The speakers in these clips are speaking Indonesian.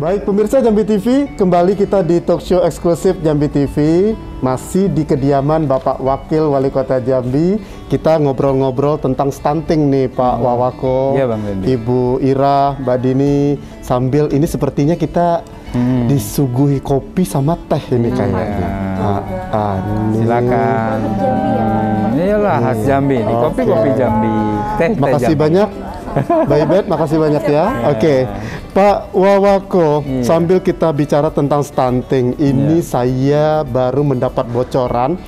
Baik pemirsa Jambi TV, kembali kita di talk show eksklusif Jambi TV. Masih di kediaman Bapak Wakil Wali Kota Jambi. Kita ngobrol-ngobrol tentang stunting nih Pak Wawako, Iya, Bang Dendi. Ibu Ira, Mbak Dini. Sambil ini sepertinya kita disuguhi kopi sama teh ini kayaknya. Silakan. Iyalah khas Jambi, ini kopi Jambi, teh Makasih Jambi. banyak. Mbak Ibet, makasih banyak ya. Oke, Pak Wawako, sambil kita bicara tentang stunting, ini saya baru mendapat bocoran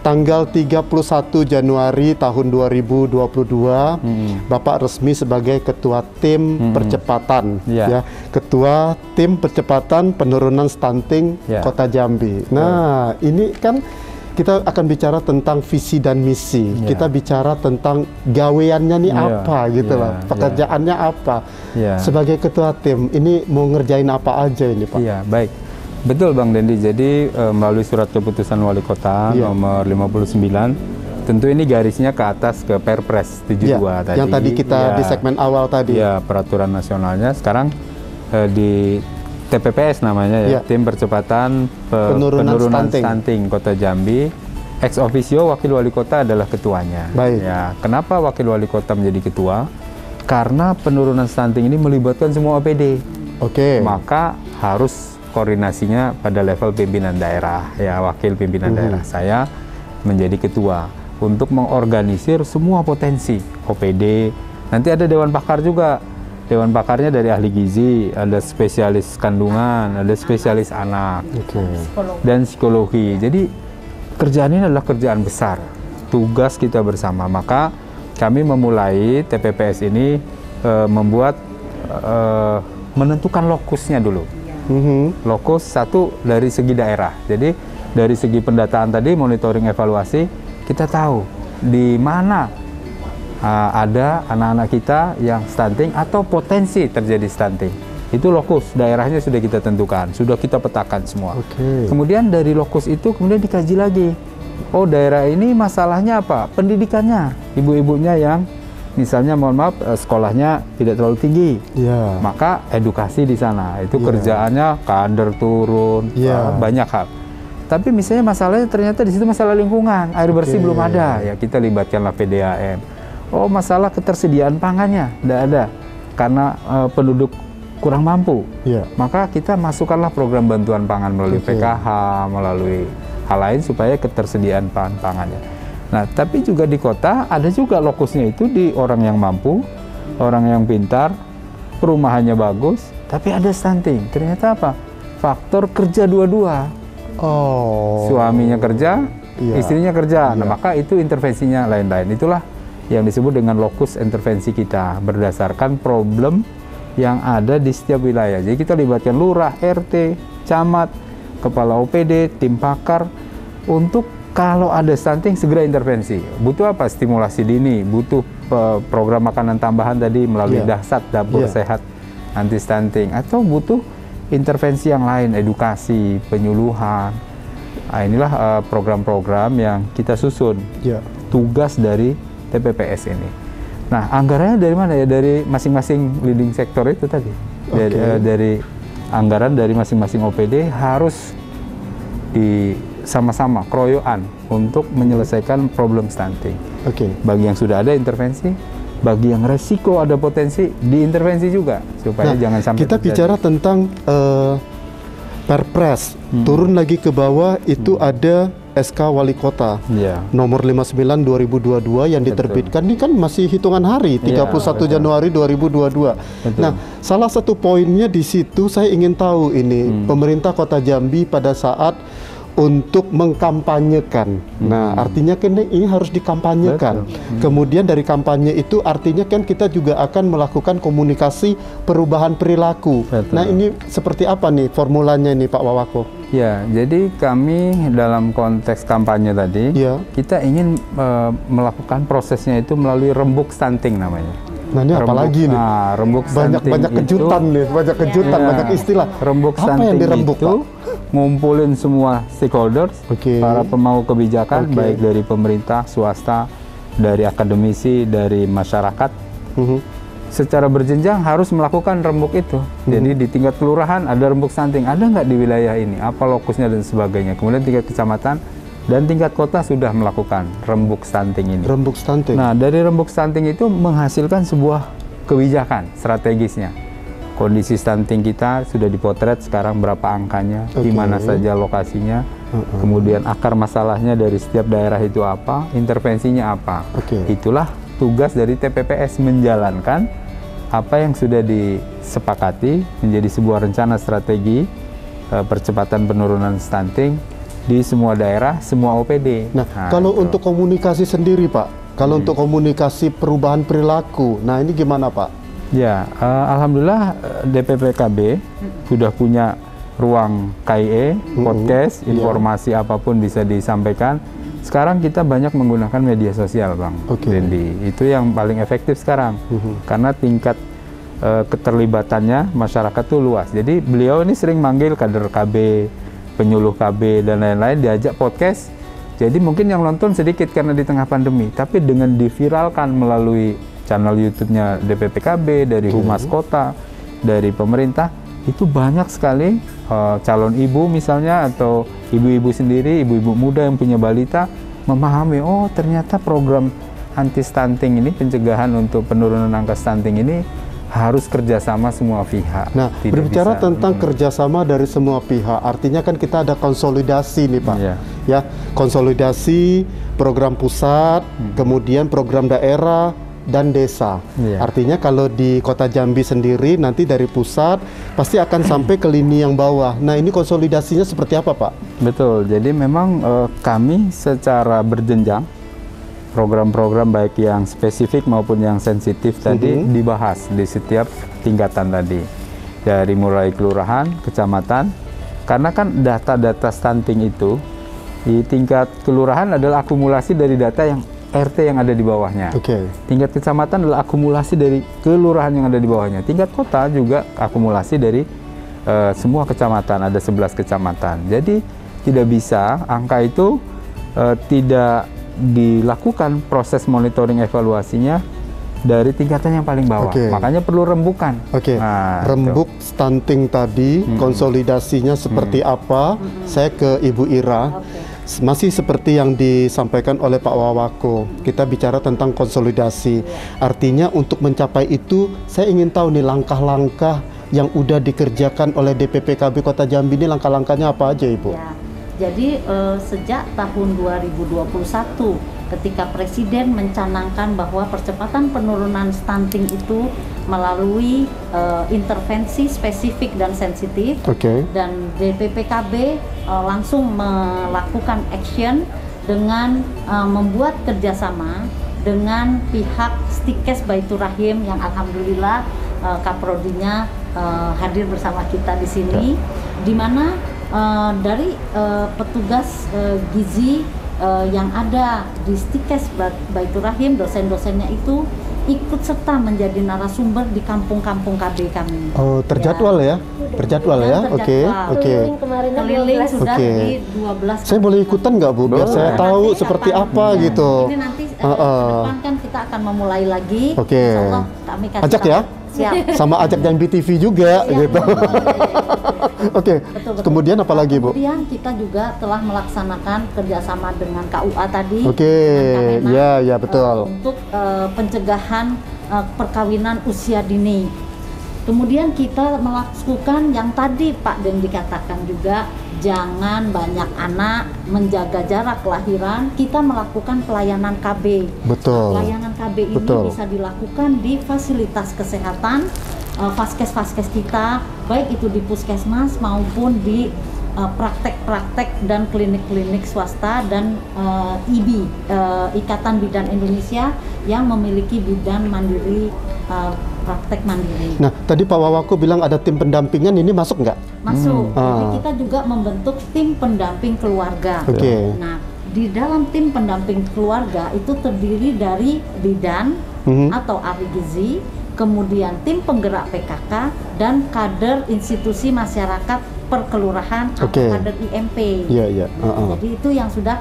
tanggal 31 Januari tahun 2022, Bapak resmi sebagai Ketua Tim Percepatan, ya, Ketua Tim Percepatan Penurunan Stunting Kota Jambi. Nah, ini kan kita akan bicara tentang visi dan misi. Kita bicara tentang gaweannya nih apa gitu loh. Pekerjaannya apa. Sebagai ketua tim, ini mau ngerjain apa aja ini Pak? Iya, baik. Betul Bang Dendi. Jadi melalui surat keputusan Wali Kota nomor 59, tentu ini garisnya ke atas ke Perpres 72 tadi. Yang tadi kita di segmen awal tadi. Ya, peraturan nasionalnya sekarang di TPPS namanya Tim Percepatan Penurunan Stunting Kota Jambi. Ex officio Wakil Wali Kota adalah ketuanya. Baik. Ya, kenapa Wakil Wali Kota menjadi ketua? Karena penurunan stunting ini melibatkan semua OPD. Maka harus koordinasinya pada level pimpinan daerah. Ya, Wakil Pimpinan Daerah saya menjadi ketua untuk mengorganisir semua potensi OPD. Nanti ada Dewan Pakar juga. Dewan pakarnya dari ahli gizi, ada spesialis kandungan, ada spesialis anak, dan psikologi. Jadi kerjaan ini adalah kerjaan besar, tugas kita bersama. Maka kami memulai TPPS ini membuat menentukan lokusnya dulu. Lokus satu dari segi daerah. Jadi dari segi pendataan tadi, monitoring evaluasi, kita tahu di mana ada anak-anak kita yang stunting atau potensi terjadi stunting. Itu lokus daerahnya sudah kita tentukan, sudah kita petakan semua. Kemudian dari lokus itu kemudian dikaji lagi. Oh, daerah ini masalahnya apa? Pendidikannya, ibu-ibunya yang misalnya mohon maaf sekolahnya tidak terlalu tinggi, maka edukasi di sana itu kerjaannya kader turun, banyak hal. Tapi misalnya masalahnya ternyata di situ masalah lingkungan, air bersih belum ada, ya kita libatkanlah PDAM. Oh, masalah ketersediaan pangannya tidak ada karena penduduk kurang mampu. Maka kita masukkanlah program bantuan pangan melalui PKH, melalui hal lain supaya ketersediaan pangannya. Nah, tapi juga di kota ada juga lokusnya itu di orang yang mampu, orang yang pintar, perumahannya bagus, tapi ada stunting. Ternyata apa? Faktor kerja dua-dua. Suaminya kerja, istrinya kerja. Nah, maka itu intervensinya lain-lain. Itulah yang disebut dengan lokus intervensi kita berdasarkan problem yang ada di setiap wilayah. Jadi kita libatkan lurah, RT, camat, kepala OPD, tim pakar untuk kalau ada stunting segera intervensi. Butuh apa? Stimulasi dini, butuh program makanan tambahan tadi melalui Dahsat, dapur sehat anti stunting, atau butuh intervensi yang lain, edukasi, penyuluhan. Nah, inilah program-program yang kita susun. Tugas dari TPPS ini. Nah, anggarannya dari mana ya? Dari masing-masing leading sektor itu tadi. Dari anggaran dari masing-masing OPD harus sama-sama keroyokan untuk menyelesaikan problem stunting. Bagi yang sudah ada intervensi, bagi yang resiko ada potensi diintervensi juga supaya jangan sampai kita terjadi. Bicara tentang Perpres, turun lagi ke bawah itu ada SK Wali Kota nomor 59 2022 yang diterbitkan. Ini kan masih hitungan hari, 31 Januari 2022. Nah, salah satu poinnya di situ saya ingin tahu ini pemerintah Kota Jambi pada saat untuk mengkampanyekan. Nah, artinya kan ini harus dikampanyekan. Kemudian dari kampanye itu artinya kan kita juga akan melakukan komunikasi perubahan perilaku. Nah, ini seperti apa nih formulanya nih Pak Wawako? Ya, jadi kami dalam konteks kampanye tadi, kita ingin melakukan prosesnya itu melalui rembuk stunting namanya. Nah, ini apalagi nih? Nah, rembuk stunting banyak kejutan itu, nih, banyak kejutan, banyak istilah. Rembuk apa stunting yang dirembuk, itu Pak? ngumpulin semua stakeholders, para pemangku kebijakan, baik dari pemerintah, swasta, dari akademisi, dari masyarakat, secara berjenjang harus melakukan rembuk itu. Jadi di tingkat kelurahan ada rembuk stunting, ada nggak di wilayah ini, apa lokusnya dan sebagainya. Kemudian tingkat kecamatan dan tingkat kota sudah melakukan rembuk stunting ini. Rembuk stunting. Nah, dari rembuk stunting itu menghasilkan sebuah kebijakan strategisnya. Kondisi stunting kita sudah dipotret sekarang berapa angkanya, di mana saja lokasinya, kemudian akar masalahnya dari setiap daerah itu apa, intervensinya apa. Itulah tugas dari TPPS, menjalankan apa yang sudah disepakati menjadi sebuah rencana strategi percepatan penurunan stunting di semua daerah, semua OPD. Nah, kalau untuk komunikasi sendiri, Pak, kalau untuk komunikasi perubahan perilaku, nah ini gimana, Pak? Ya, alhamdulillah DPPKB sudah punya ruang KIE, podcast, informasi apapun bisa disampaikan. Sekarang kita banyak menggunakan media sosial, Bang Dendi. Itu yang paling efektif sekarang, karena tingkat keterlibatannya masyarakat tuh luas. Jadi beliau ini sering manggil kader KB, penyuluh KB dan lain-lain, diajak podcast. Jadi mungkin yang nonton sedikit karena di tengah pandemi, tapi dengan diviralkan melalui channel YouTube-nya DPPKB, dari Humas Kota, dari pemerintah, itu banyak sekali calon ibu misalnya, atau ibu-ibu sendiri, ibu-ibu muda yang punya balita, memahami, oh ternyata program anti stunting ini, pencegahan untuk penurunan angka stunting ini harus kerjasama semua pihak. Nah, berbicara tentang kerjasama dari semua pihak, artinya kan kita ada konsolidasi nih, Pak. Ya, konsolidasi program pusat, kemudian program daerah, dan desa. Artinya kalau di Kota Jambi sendiri nanti dari pusat pasti akan sampai ke lini yang bawah. Nah, ini konsolidasinya seperti apa, Pak? Betul. Jadi memang kami secara berjenjang program-program baik yang spesifik maupun yang sensitif tadi dibahas di setiap tingkatan tadi. Dari mulai kelurahan, kecamatan. Karena kan data-data stunting itu di tingkat kelurahan adalah akumulasi dari data yang RT yang ada di bawahnya. Tingkat kecamatan adalah akumulasi dari kelurahan yang ada di bawahnya. Tingkat kota juga akumulasi dari semua kecamatan, ada 11 kecamatan. Jadi tidak bisa angka itu tidak dilakukan proses monitoring evaluasinya dari tingkatan yang paling bawah. Makanya perlu rembukan. Nah, rembuk stunting tadi, konsolidasinya seperti apa? Saya ke Ibu Ira. Masih seperti yang disampaikan oleh Pak Wawako, kita bicara tentang konsolidasi. Artinya untuk mencapai itu, saya ingin tahu nih langkah-langkah yang udah dikerjakan oleh DPPKB Kota Jambi ini, langkah-langkahnya apa aja, Ibu? Ya, jadi sejak tahun 2021, ketika Presiden mencanangkan bahwa percepatan penurunan stunting itu melalui intervensi spesifik dan sensitif, dan DPPKB langsung melakukan action dengan membuat kerjasama dengan pihak Stikes Baitur Rahim yang alhamdulillah Kaprodinya hadir bersama kita di sini, di mana dari petugas gizi yang ada di Stikes Baitur Rahim, dosen-dosennya itu ikut serta menjadi narasumber di kampung-kampung KB kami. Oh, terjadwal ya? Terjadwal ya? Oke. Keliling sudah di 12. Saya boleh ikutan nggak, Bu? Biar saya tahu seperti apa gitu. Ini nanti depan kan kita akan memulai lagi. Insya Allah kami kasih ajak ya? Siap. Sama ajak Jambi TV juga gitu. Betul. Kemudian apa lagi, Bu? Kemudian kita juga telah melaksanakan kerjasama dengan KUA tadi. Ya betul. Untuk pencegahan perkawinan usia dini. Kemudian kita melakukan yang tadi Pak Den dikatakan juga, jangan banyak anak, menjaga jarak kelahiran. Kita melakukan pelayanan KB. Pelayanan KB ini bisa dilakukan di fasilitas kesehatan, vaskes-vaskes kita, baik itu di puskesmas maupun di praktek-praktek dan klinik-klinik swasta dan IBI, Ikatan Bidan Indonesia, yang memiliki bidan mandiri, praktek mandiri. Nah, tadi Pak Wawako bilang ada tim pendampingan, ini masuk nggak? Masuk. Jadi kita juga membentuk tim pendamping keluarga. Nah, di dalam tim pendamping keluarga itu terdiri dari bidan atau ahli gizi, kemudian tim penggerak PKK dan kader institusi masyarakat per kelurahan atau Oke. kader IMP. Iya, iya. Jadi itu yang sudah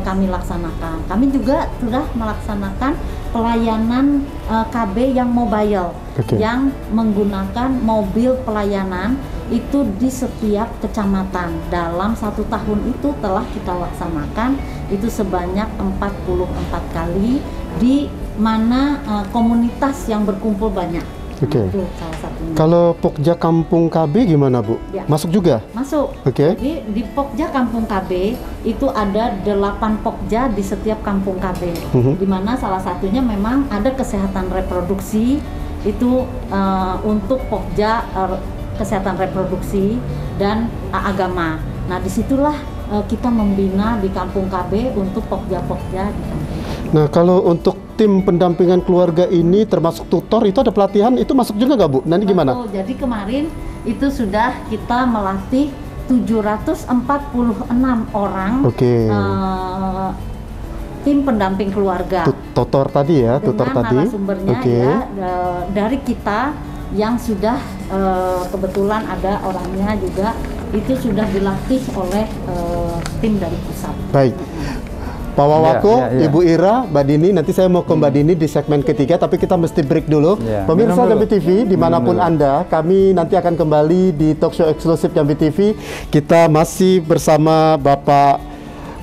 kami laksanakan. Kami juga sudah melaksanakan pelayanan KB yang mobile, Oke. yang menggunakan mobil pelayanan itu di setiap kecamatan. Dalam 1 tahun itu telah kita laksanakan itu sebanyak 44 kali, di mana komunitas yang berkumpul banyak. Oke. Itu salah satunya. Kalau Pokja Kampung KB gimana, Bu? Ya. Masuk juga? Masuk. Oke. Jadi di Pokja Kampung KB itu ada 8 Pokja di setiap Kampung KB. Di mana salah satunya memang ada kesehatan reproduksi, itu untuk Pokja kesehatan reproduksi dan agama. Nah, disitulah kita membina di Kampung KB untuk Pokja-Pokja di Kampung KB. Nah, kalau untuk tim pendampingan keluarga ini termasuk tutor, itu ada pelatihan, itu masuk juga nggak, Bu? Nanti gimana? Betul. Jadi kemarin itu sudah kita melatih 746 orang Oke. tim pendamping keluarga. Tutor tadi ya, tutor dengan tadi. narasumbernya Oke. ya dari kita yang sudah kebetulan ada orangnya juga, itu sudah dilatih oleh tim dari pusat. Baik. Pak Wawako, Ya. Ibu Ira, Mbak Dini, nanti saya mau ke Mbak Dini di segmen ketiga, tapi kita mesti break dulu. Ya. Pemirsa Minum Jambi dulu. TV, dimanapun Anda, kami nanti akan kembali di talk show eksklusif Jambi TV. Kita masih bersama Bapak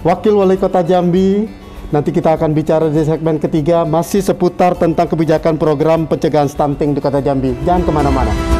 Wakil Wali Kota Jambi. Nanti kita akan bicara di segmen ketiga, masih seputar tentang kebijakan program pencegahan stunting di Kota Jambi. Jangan kemana-mana.